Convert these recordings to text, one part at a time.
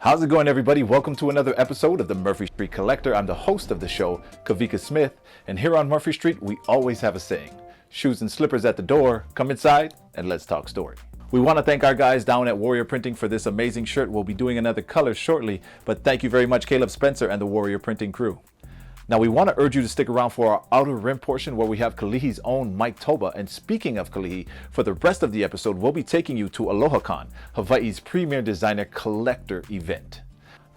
How's it going, everybody? Welcome to another episode of the Murphy Street Collector. I'm the host of the show, Kavika Smith, and here on Murphy Street, we always have a saying: shoes and slippers at the door, come inside, and let's talk story. We want to thank our guys down at Warrior Printing for this amazing shirt. We'll be doing another color shortly, but thank you very much, Caleb Spencer and the Warrior Printing crew. Now, we want to urge you to stick around for our outer rim portion where we have Kalihi's own Mike Tulba. And speaking of Kalihi, for the rest of the episode, we'll be taking you to AlohaCon, Hawaii's premier designer collector event.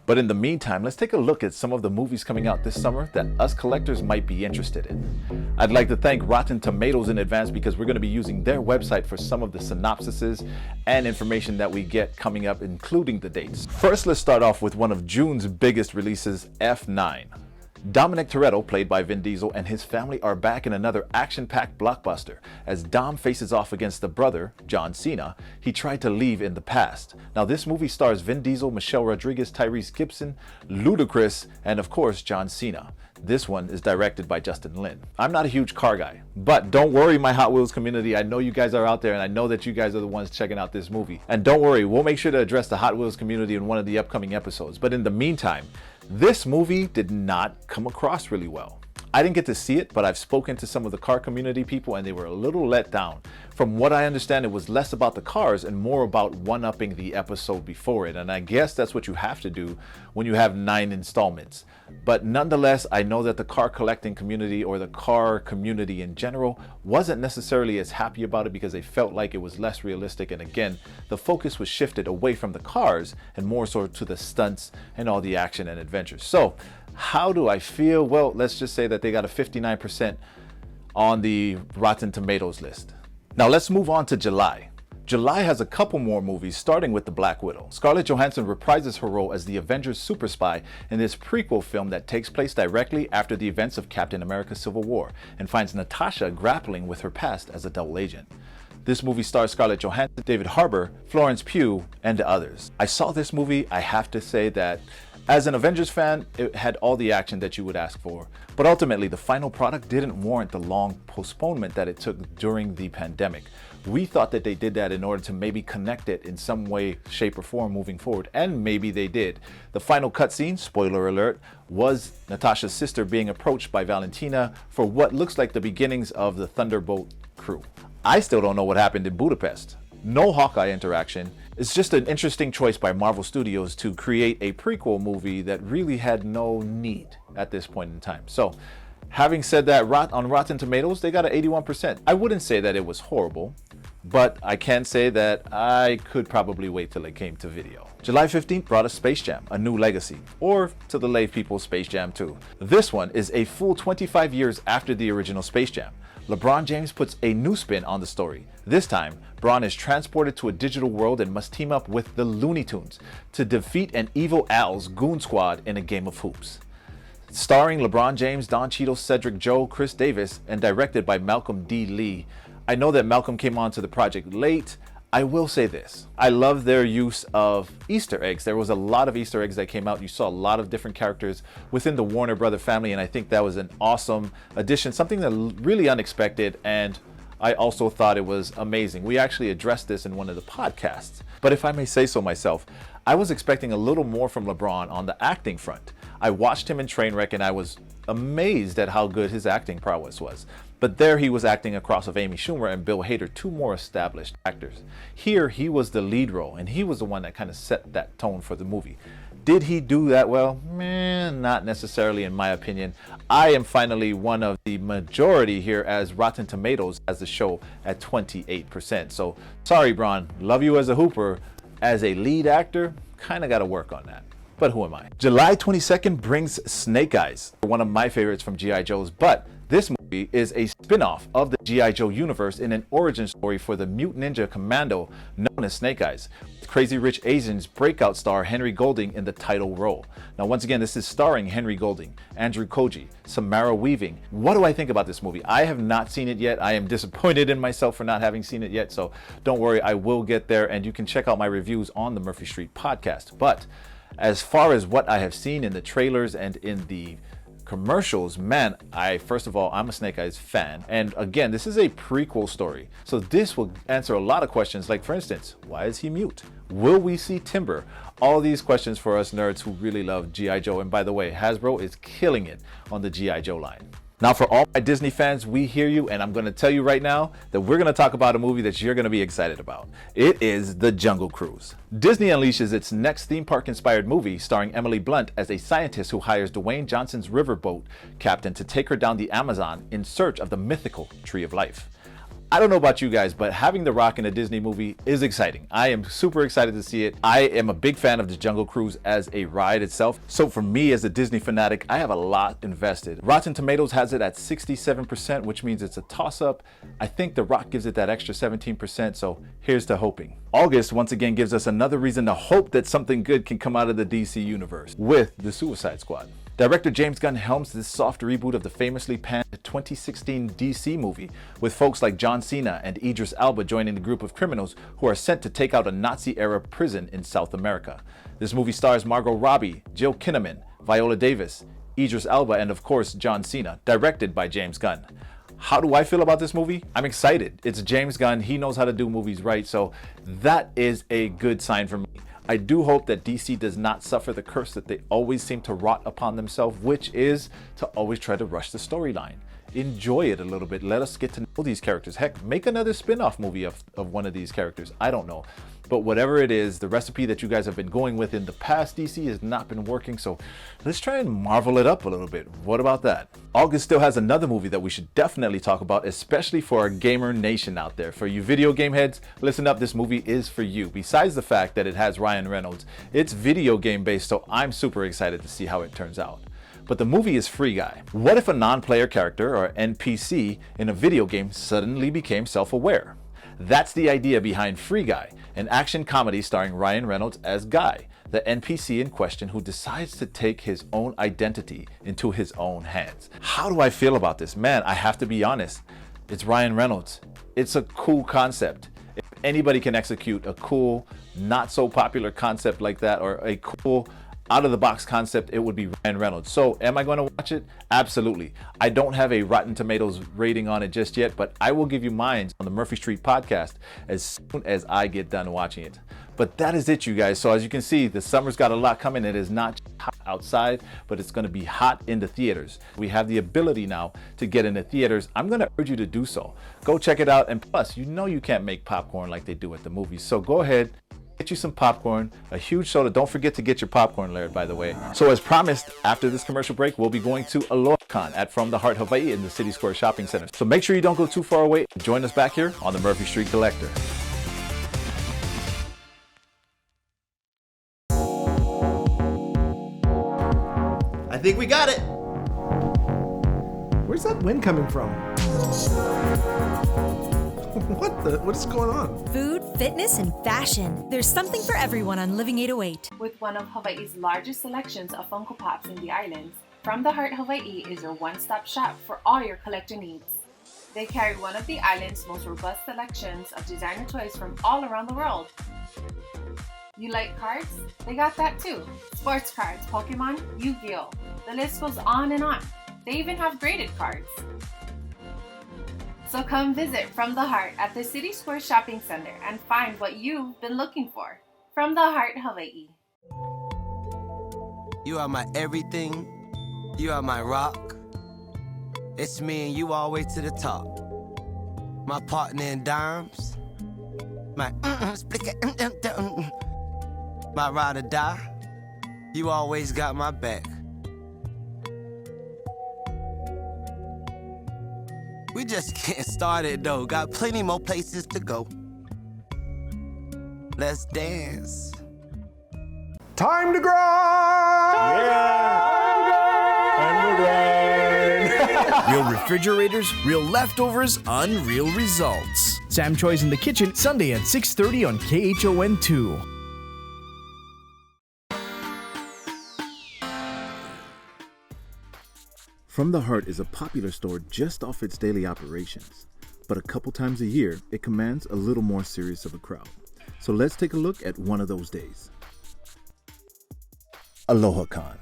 But in the meantime, let's take a look at some of the movies coming out this summer that us collectors might be interested in. I'd like to thank Rotten Tomatoes in advance because we're going to be using their website for some of the synopsises and information that we get coming up, including the dates. First, let's start off with one of June's biggest releases, F9. Dominic Toretto, played by Vin Diesel, and his family are back in another action-packed blockbuster. As Dom faces off against the brother, John Cena, he tried to leave in the past. Now, this movie stars Vin Diesel, Michelle Rodriguez, Tyrese Gibson, Ludacris, and of course, John Cena. This one is directed by Justin Lin. I'm not a huge car guy, but don't worry, my Hot Wheels community. I know you guys are out there, and I know that you guys are the ones checking out this movie. And don't worry, we'll make sure to address the Hot Wheels community in one of the upcoming episodes. But in the meantime, this movie did not come across really well. I didn't get to see it, but I've spoken to some of the car community people and they were a little let down. From what I understand, it was less about the cars and more about one-upping the episode before it. And I guess that's what you have to do when you have 9 installments. But nonetheless, I know that the car collecting community, or the car community in general, wasn't necessarily as happy about it because they felt like it was less realistic. And again, the focus was shifted away from the cars and more so to the stunts and all the action and adventures. So how do I feel? Well, let's just say that they got a 59% on the Rotten Tomatoes list. Now let's move on to July. July has a couple more movies, starting with The Black Widow. Scarlett Johansson reprises her role as the Avengers super spy in this prequel film that takes place directly after the events of Captain America: Civil War and finds Natasha grappling with her past as a double agent. This movie stars Scarlett Johansson, David Harbour, Florence Pugh, and others. I saw this movie. I have to say that as an Avengers fan, it had all the action that you would ask for, but ultimately the final product didn't warrant the long postponement that it took during the pandemic. We thought that they did that in order to maybe connect it in some way, shape, or form moving forward, and maybe they did. The final cutscene, spoiler alert, was Natasha's sister being approached by Valentina for what looks like the beginnings of the Thunderbolt crew. I still don't know what happened in Budapest. No Hawkeye interaction. It's just an interesting choice by Marvel Studios to create a prequel movie that really had no need at this point in time. So, having said that, on Rotten Tomatoes, they got an 81%. I wouldn't say that it was horrible, but I can say that I could probably wait till it came to video. July 15th brought us Space Jam: A New Legacy, or to the lay people, Space Jam 2. This one is a full 25 years after the original Space Jam. LeBron James puts a new spin on the story. This time, Bron is transported to a digital world and must team up with the Looney Tunes to defeat an evil Al's goon squad in a game of hoops. Starring LeBron James, Don Cheadle, Cedric Joe, Chris Davis, and directed by Malcolm D. Lee. I know that Malcolm came onto the project late. I will say this: I love their use of Easter eggs. There was a lot of Easter eggs that came out. You saw a lot of different characters within the Warner Brother family, and I think that was an awesome addition, something that really unexpected, and I also thought it was amazing. We actually addressed this in one of the podcasts. But if I may say so myself, I was expecting a little more from LeBron on the acting front. I watched him in Trainwreck and I was amazed at how good his acting prowess was. But there he was acting across of Amy Schumer and Bill Hader, two more established actors. Here he was the lead role, and he was the one that kind of set that tone for the movie. Did he do that well? Not necessarily, in my opinion. I am finally one of the majority here, as Rotten Tomatoes has the show at 28%. So sorry, Bron, love you as a hooper. As a lead actor, kind of got to work on that. But who am I? July 22nd brings Snake Eyes, one of my favorites from G.I. Joe's, but this movie is a spin-off of the G.I. Joe universe in an origin story for the Mutant Ninja Commando known as Snake Eyes, with Crazy Rich Asians breakout star Henry Golding in the title role. Now, once again, this is starring Henry Golding, Andrew Koji, Samara Weaving. What do I think about this movie? I have not seen it yet. I am disappointed in myself for not having seen it yet, so don't worry, I will get there, and you can check out my reviews on the Murphy Street podcast. But as far as what I have seen in the trailers and in the commercials, man, first of all, I'm a Snake Eyes fan. And again, this is a prequel story. So this will answer a lot of questions, like for instance, why is he mute? Will we see Timber? All these questions for us nerds who really love G.I. Joe. And by the way, Hasbro is killing it on the G.I. Joe line. Now, for all my Disney fans, we hear you, and I'm going to tell you right now that we're going to talk about a movie that you're going to be excited about. It is The Jungle Cruise. Disney unleashes its next theme park-inspired movie starring Emily Blunt as a scientist who hires Dwayne Johnson's riverboat captain to take her down the Amazon in search of the mythical Tree of Life. I don't know about you guys, but having The Rock in a Disney movie is exciting. I am super excited to see it. I am a big fan of The Jungle Cruise as a ride itself. So for me as a Disney fanatic, I have a lot invested. Rotten Tomatoes has it at 67%, which means it's a toss-up. I think The Rock gives it that extra 17%, so here's to hoping. August once again gives us another reason to hope that something good can come out of the DC universe with The Suicide Squad. Director James Gunn helms this soft reboot of the famously panned 2016 DC movie, with folks like John Cena and Idris Elba joining the group of criminals who are sent to take out a Nazi-era prison in South America. This movie stars Margot Robbie, Jill Kinnaman, Viola Davis, Idris Elba, and of course John Cena, directed by James Gunn. How do I feel about this movie? I'm excited. It's James Gunn. He knows how to do movies right, so that is a good sign for me. I do hope that DC does not suffer the curse that they always seem to rot upon themselves, which is to always try to rush the storyline. Enjoy it a little bit. Let us get to know these characters. Heck, make another spin-off movie of one of these characters. I don't know. But whatever it is, the recipe that you guys have been going with in the past, DC, has not been working. So let's try and marvel it up a little bit. What about that? August still has another movie that we should definitely talk about, especially for our gamer nation out there. For you video game heads, listen up, this movie is for you. Besides the fact that it has Ryan Reynolds, it's video game based, so I'm super excited to see how it turns out. But the movie is Free Guy. What if a non-player character, or NPC, in a video game suddenly became self-aware? That's the idea behind Free Guy, an action comedy starring Ryan Reynolds as Guy, the NPC in question who decides to take his own identity into his own hands. How do I feel about this? Man, I have to be honest. It's Ryan Reynolds. It's a cool concept. If anybody can execute a cool, not so popular concept like that, or a cool, out-of-the-box concept, it would be Ryan Reynolds. So am I going to watch it? Absolutely. I don't have a Rotten Tomatoes rating on it just yet, but I will give you mine on the Murphy Street podcast as soon as I get done watching it. But that is it, you guys. So as you can see, the summer's got a lot coming. It is not hot outside, but it's going to be hot in the theaters. We have the ability now to get into theaters. I'm going to urge you to do so. Go check it out. And plus, you know you can't make popcorn like they do at the movies. So go ahead, get you some popcorn, a huge soda. Don't forget to get your popcorn layered, by the way. So as promised, after this commercial break, we'll be going to AlohaCon at From the Heart, Hawaii in the City Square Shopping Center. So make sure you don't go too far away. Join us back here on the Murphy Street Collector. I think we got it. Where's that wind coming from? What is going on? Food, fitness, and fashion. There's something for everyone on Living 808. With one of Hawaii's largest selections of Funko Pops in the islands, From the Heart Hawaii is your one-stop shop for all your collector needs. They carry one of the island's most robust selections of designer toys from all around the world. You like cards? They got that too. Sports cards, Pokemon, Yu-Gi-Oh! The list goes on and on. They even have graded cards. So come visit From the Heart at the City Square Shopping Center and find what you've been looking for. From the Heart, Hawaii. You are my everything. You are my rock. It's me and you all the way to the top. My partner in dimes. My my ride or die. You always got my back. We just getting started though. Got plenty more places to go. Let's dance. Time to grind! Real refrigerators, real leftovers, unreal results. Sam Choi's in the Kitchen, Sunday at 6:30 on KHON2. From the Heart is a popular store just off its daily operations, but a couple times a year, it commands a little more serious of a crowd. So let's take a look at one of those days. AlohaCon.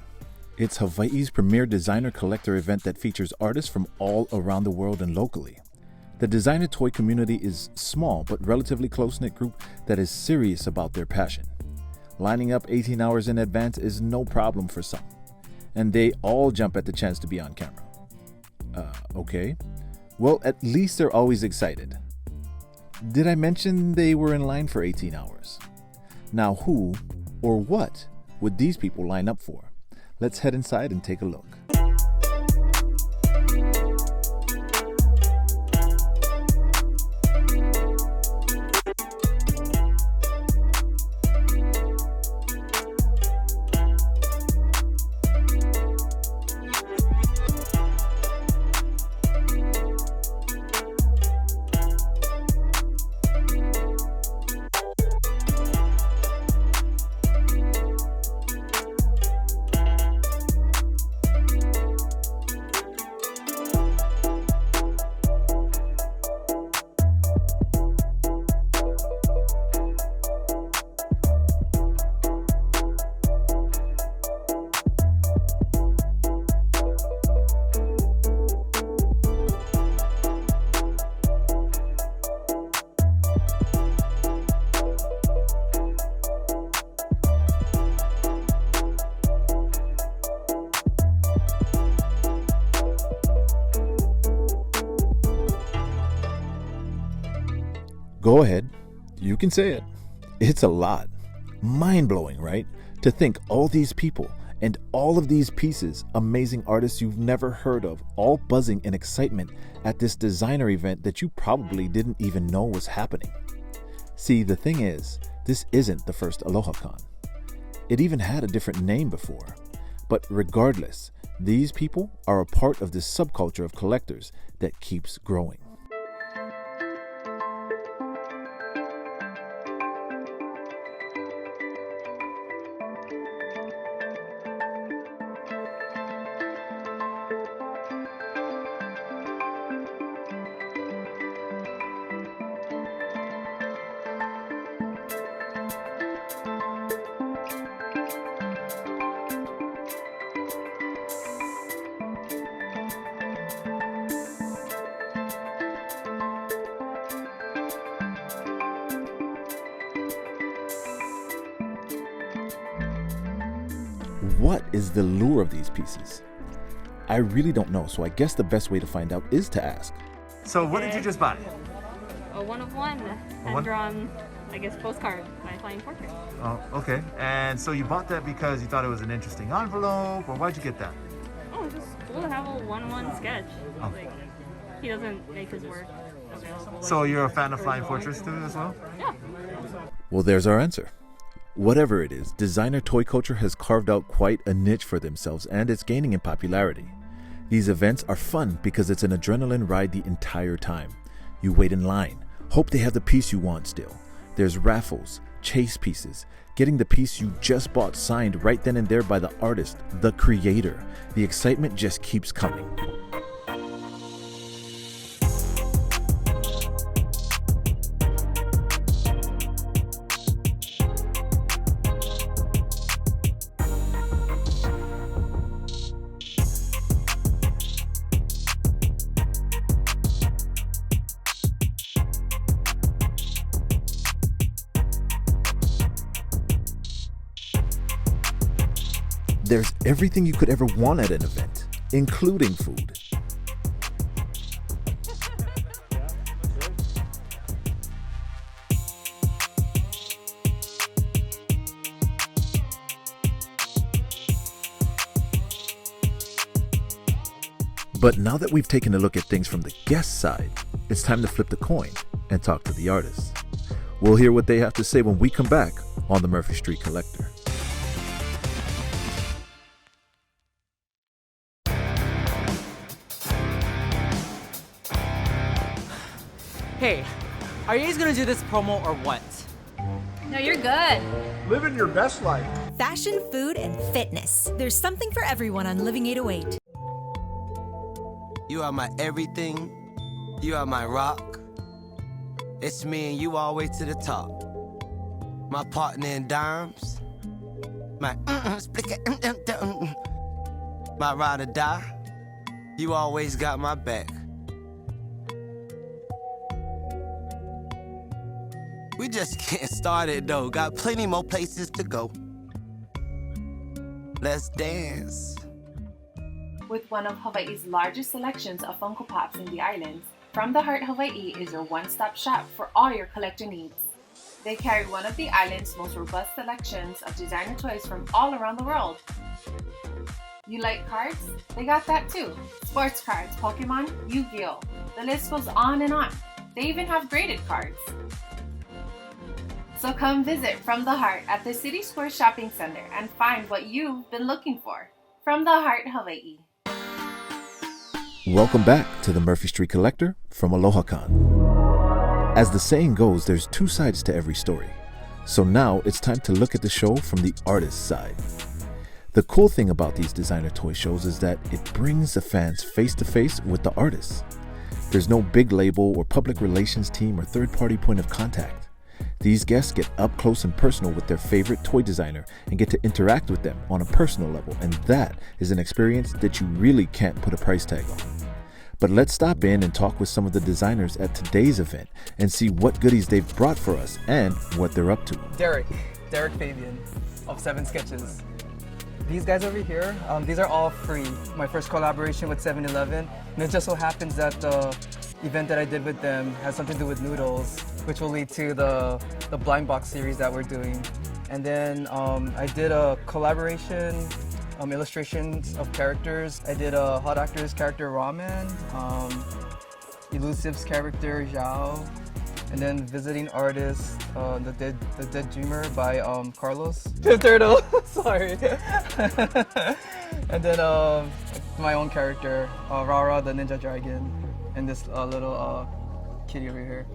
It's Hawaii's premier designer collector event that features artists from all around the world and locally. The designer toy community is small but relatively close-knit group that is serious about their passion. Lining up 18 hours in advance is no problem for some, and they all jump at the chance to be on camera. Okay. Well, at least they're always excited. Did I mention they were in line for 18 hours? Now who or what would these people line up for? Let's head inside and take a look. Go ahead. You can say it. It's a lot. Mind-blowing, right? To think all these people and all of these pieces, amazing artists you've never heard of, all buzzing in excitement at this designer event that you probably didn't even know was happening. See, the thing is, this isn't the first AlohaCon. It even had a different name before. But regardless, these people are a part of this subculture of collectors that keeps growing. What is the lure of these pieces? I really don't know, so I guess the best way to find out is to ask. So what did you just buy? A one of one, hand-drawn, I guess, postcard by Flying Portrait. Oh, okay. And so you bought that because you thought it was an interesting envelope, or why'd you get that? Oh, it's just cool to have a one-one sketch. Oh. Like, he doesn't make his work available. So you're a fan of Flying Fortress too as well? Yeah. Well, there's our answer. Whatever it is, designer toy culture has carved out quite a niche for themselves, and it's gaining in popularity. These events are fun because it's an adrenaline ride the entire time. You wait in line, hope they have the piece you want still. There's raffles, chase pieces, getting the piece you just bought signed right then and there by the artist, the creator. The excitement just keeps coming. There's everything you could ever want at an event, including food. But now that we've taken a look at things from the guest side, it's time to flip the coin and talk to the artists. We'll hear what they have to say when we come back on the Murphy Street Collector. Hey, are you guys gonna do this promo or what? No, you're good. Living your best life. Fashion, food, and fitness. There's something for everyone on Living 808. You are my everything. You are my rock. It's me and you all the way to the top. My partner in dimes. My my ride or die. You always got my back. We just getting started though, got plenty more places to go. Let's dance. With one of Hawaii's largest selections of Funko Pops in the islands, From the Heart Hawaii is your one-stop shop for all your collector needs. They carry one of the island's most robust selections of designer toys from all around the world. You like cards? They got that too. Sports cards, Pokemon, Yu-Gi-Oh! The list goes on and on. They even have graded cards. So come visit From the Heart at the City Square Shopping Center and find what you've been looking for. From the Heart, Hawaii. Welcome back to the Murphy Street Collector from AlohaCon. As the saying goes, there's two sides to every story. So now it's time to look at the show from the artist's side. The cool thing about these designer toy shows is that it brings the fans face to face with the artists. There's no big label or public relations team or third-party point of contact. These guests get up close and personal with their favorite toy designer and get to interact with them on a personal level, and that is an experience that you really can't put a price tag on. But let's stop in and talk with some of the designers at today's event and see what goodies they've brought for us and what they're up to. Derek Fabian of 7 Sketches. These guys over here, these are all free. My first collaboration with 7-Eleven, and it just so happens that the event that I did with them has something to do with noodles, which will lead to the blind box series that we're doing. And then I did a collaboration, illustrations of characters. I did a Hot Actors character Ramen, Elusive's character Zhao, and then visiting artist, the Dead Dreamer by Carlos. Turtle, sorry. And then my own character, Rara the Ninja Dragon, and this little kitty over here.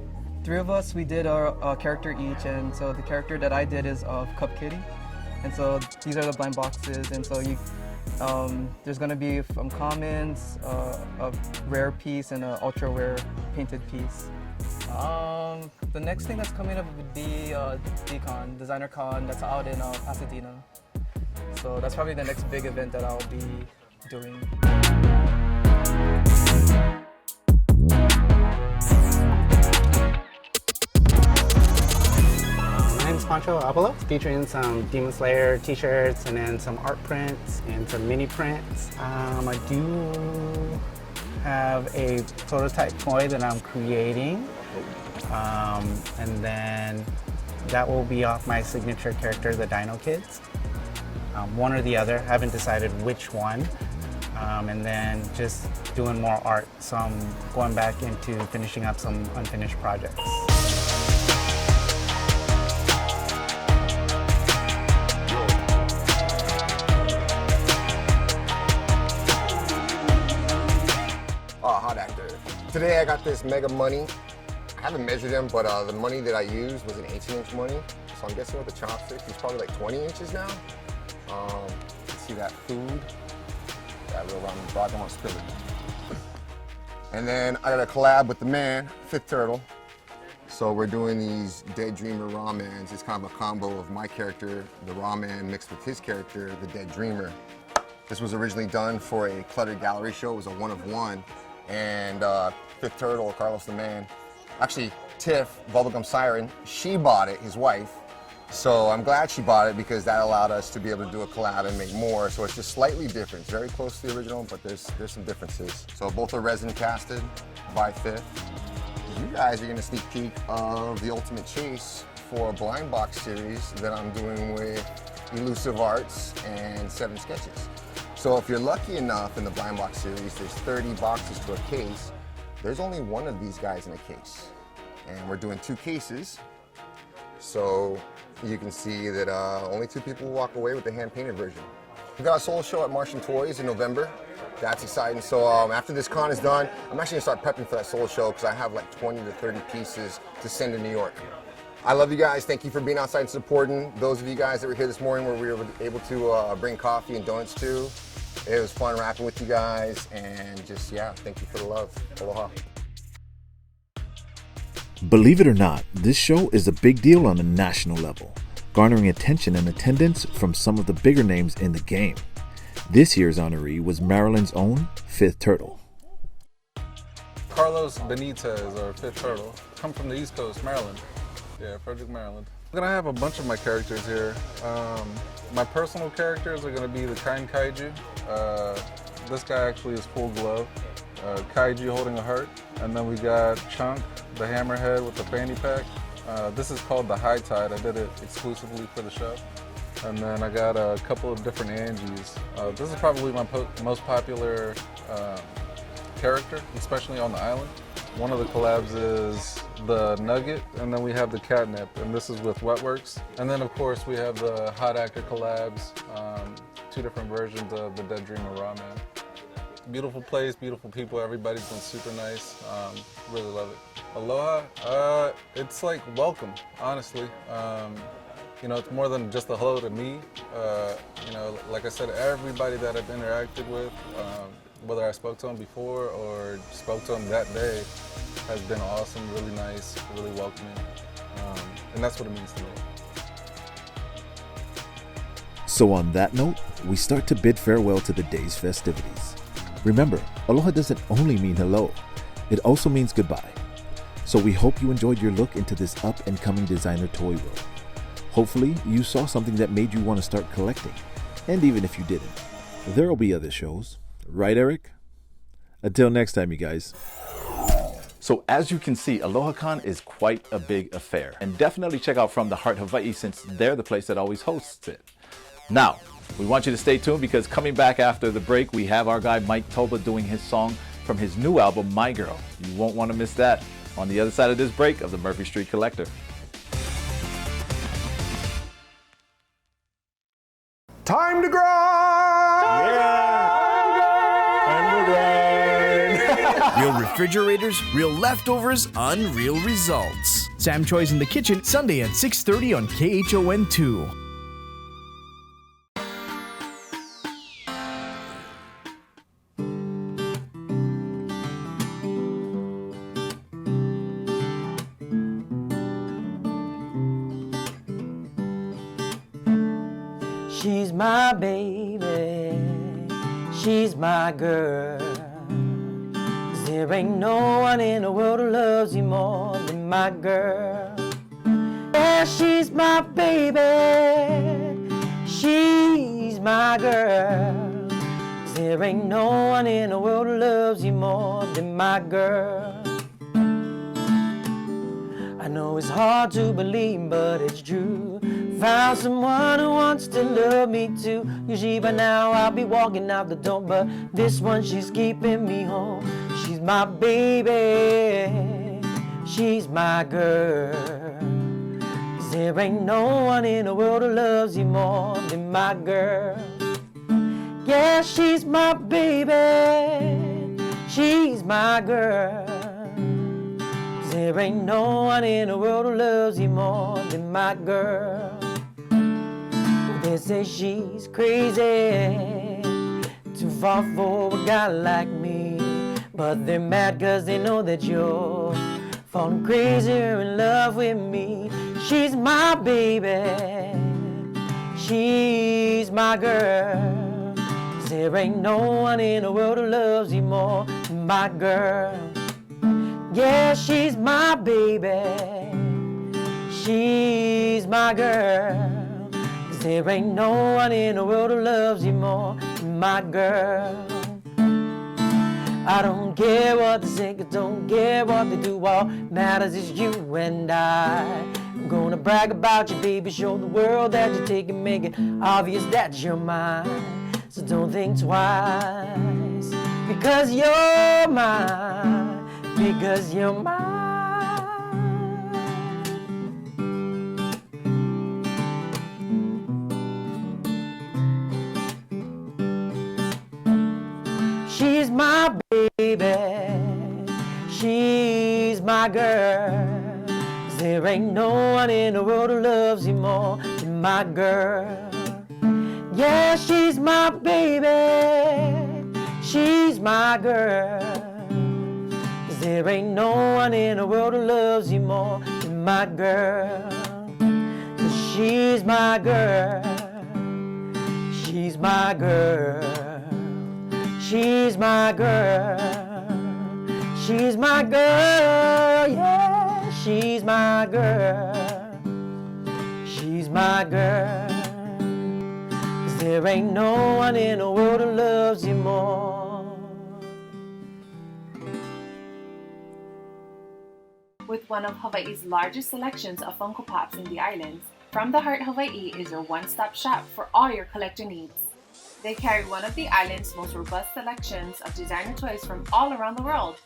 3 of us, we did a character each, and so the character that I did is Cup Kitty. And so these are the blind boxes, and so you, there's gonna be commons, a rare piece, and an ultra rare painted piece. The next thing that's coming up would be D-Con, Designer Con, that's out in Pasadena. So that's probably the next big event that I'll be doing. My name's Pancho Avalo, featuring some Demon Slayer t-shirts and then some art prints and some mini prints. I do have a prototype toy that I'm creating, and then that will be off my signature character, the Dino Kids. One or the other, haven't decided which one, and then just doing more art. So I'm going back into finishing up some unfinished projects. Hot Actor. Today I got this Mega Money. I haven't measured them, but the money that I used was an 18-inch money. So I'm guessing with the chopsticks, he's probably like 20 inches now. You can see that food. That real ramen broth, don't want to spill it. And then I got a collab with the man, Fifth Turtle. So we're doing these Dead Dreamer ramens. It's kind of a combo of my character, the ramen, mixed with his character, the Dead Dreamer. This was originally done for a cluttered gallery show. It was a one-of-one. And Fifth Turtle, Carlos the Man, actually Tiff, Bubblegum Siren, she bought it, his wife. So I'm glad she bought it because that allowed us to be able to do a collab and make more. So it's just slightly different. It's very close to the original, but there's some differences. So both are resin casted by Fifth. You guys are gonna sneak peek of the Ultimate Chase for a blind box series that I'm doing with Elusive Arts and 7 Sketches. So if you're lucky enough in the blind box series, there's 30 boxes to a case. There's only one of these guys in a case. And we're doing 2 cases. So you can see that only 2 people will walk away with the hand-painted version. We've got a solo show at Martian Toys in November. That's exciting. So after this con is done, I'm actually gonna start prepping for that solo show because I have like 20 to 30 pieces to send to New York. I love you guys. Thank you for being outside and supporting. Those of you guys that were here this morning where we were able to bring coffee and donuts too. It was fun rapping with you guys, and just, yeah, thank you for the love. Aloha. Believe it or not, this show is a big deal on a national level, garnering attention and attendance from some of the bigger names in the game. This year's honoree was Maryland's own Fifth Turtle. Carlos Benitez, or Fifth Turtle. Come from the East Coast, Maryland. Yeah, Frederick, Maryland. I'm gonna have a bunch of my characters here. My personal characters are gonna be the Kind Kaiju. This guy actually is full glow. Kaiju holding a heart. And then we got Chunk, the hammerhead with the fanny pack. This is called the High Tide. I did it exclusively for the show. And then I got a couple of different Angies. This is probably my most popular character, especially on the island. One of the collabs is the Nugget, and then we have the Catnip, and this is with Wetworks. And then of course we have the Hot Actor collabs, 2 different versions of the Dead Dreamer Raw Man. Beautiful place, beautiful people, everybody's been super nice, really love it. Aloha, it's like welcome, honestly. You know, it's more than just a hello to me. You know, like I said, everybody that I've interacted with, whether I spoke to them before or spoke to them that day, has been awesome, really nice, really welcoming. And that's what it means to me. So on that note, we start to bid farewell to the day's festivities. Remember, aloha doesn't only mean hello, it also means goodbye. So we hope you enjoyed your look into this up-and-coming designer toy world. Hopefully, you saw something that made you want to start collecting. And even if you didn't, there will be other shows. Right, Eric? Until next time, you guys. So as you can see, AlohaCon is quite a big affair. And definitely check out From the Heart Hawaii, since they're the place that always hosts it. Now, we want you to stay tuned, because coming back after the break, we have our guy Mike Tulba doing his song from his new album, My Girl. You won't want to miss that on the other side of this break of the Murphy Street Collector. Time to grind! Real refrigerators, real leftovers, unreal results. Sam Choi's in the Kitchen, Sunday at 6:30 on KHON 2. She's my baby, she's my girl. 'Cause there ain't no one in the world who loves you more than my girl. Yeah, she's my baby, she's my girl. 'Cause there ain't no one in the world who loves you more than my girl. I know it's hard to believe, but it's true. Found someone who wants to love me too. Usually by now I'll be walking out the door, but this one, she's keeping me home. She's my baby, she's my girl. 'Cause there ain't no one in the world who loves you more than my girl. Yeah, she's my baby, she's my girl. 'Cause there ain't no one in the world who loves you more than my girl. They say she's crazy, too far for a guy like me. But they're mad 'cause they know that you're falling crazy or in love with me. She's my baby, she's my girl. 'Cause there ain't no one in the world who loves you more than my girl. Yeah, she's my baby, she's my girl. 'Cause there ain't no one in the world who loves you more than my girl. I don't care what they say, 'cause don't care what they do. All matters is you and I. I'm gonna brag about you, baby, show the world that you take and make it obvious that you're mine. So don't think twice, because you're mine, because you're mine. She's my baby, she's my girl. 'Cause there ain't no one in the world who loves you more than my girl. Yeah, she's my baby, she's my girl. 'Cause there ain't no one in the world who loves you more than my girl. 'Cause she's my girl, She's my girl. She's my girl. She's my girl. Yeah, she's my girl. She's my girl. 'Cause there ain't no one in the world who loves you more. With one of Hawaii's largest selections of Funko Pops in the islands, From the Heart Hawaii is your one-stop shop for all your collector needs. They carry one of the island's most robust selections of designer toys from all around the world.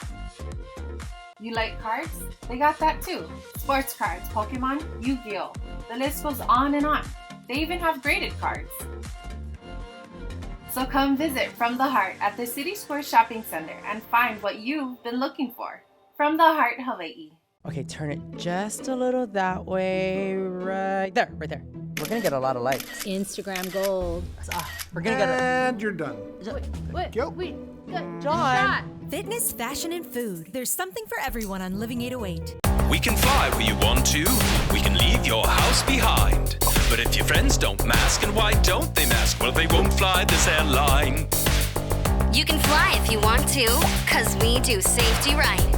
You like cards? They got that too. Sports cards, Pokemon, Yu-Gi-Oh! The list goes on and on. They even have graded cards. So come visit From the Heart at the City Square Shopping Center and find what you've been looking for. From the Heart Hawaii. Okay, turn it just a little that way, right there, right there. We're gonna get a lot of likes. Instagram gold. We're gonna get a... And you're done. Wait, Go. wait, John. Fitness, fashion, and food. There's something for everyone on Living 808. We can fly where you want to. We can leave your house behind. But if your friends don't mask, and why don't they mask? Well, they won't fly this airline. You can fly if you want to, 'cause we do safety right.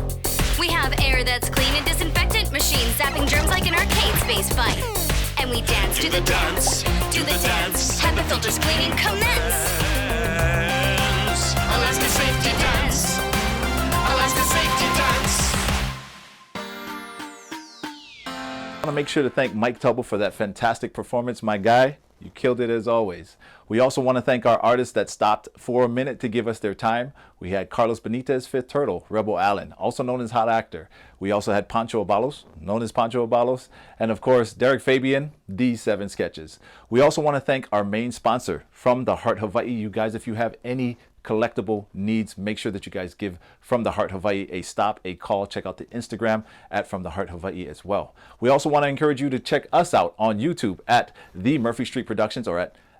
We have air that's clean and disinfectant machines zapping germs like an arcade space fight. And we dance to the dance, do the dance, have the filters cleaning commence. Alaska Safety Dance, Alaska Safety Dance. I want to make sure to thank Mike Tulba for that fantastic performance. My guy, you killed it as always. We also want to thank our artists that stopped for a minute to give us their time. We had Carlos Benitez, Fifth Turtle, Rebel Allen, also known as Hot Actor. We also had Pancho Abalos, known as Pancho Abalos. And of course, Derek Fabian, D7 Sketches. We also want to thank our main sponsor, From the Heart Hawaii. You guys, if you have any collectible needs, make sure that you guys give From the Heart Hawaii a stop, a call. Check out the Instagram at From the Heart Hawaii as well. We also want to encourage you to check us out on YouTube at The Murphy Street Productions or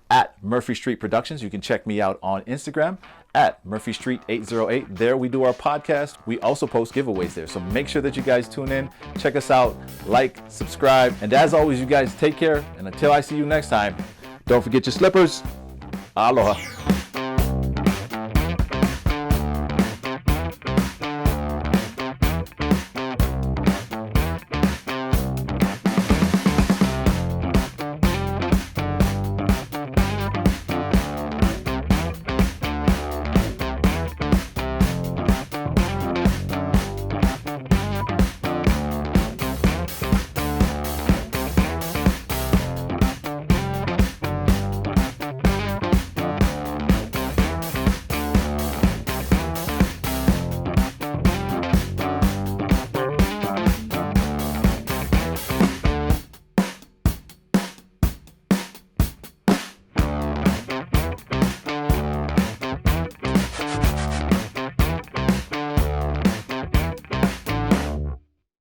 at Murphy Street Productions. You can check me out on Instagram at Murphy Street 808. There we do our podcast. We also post giveaways there. So make sure that you guys tune in, check us out, like, subscribe. And as always, you guys take care. And until I see you next time, don't forget your slippers. Aloha.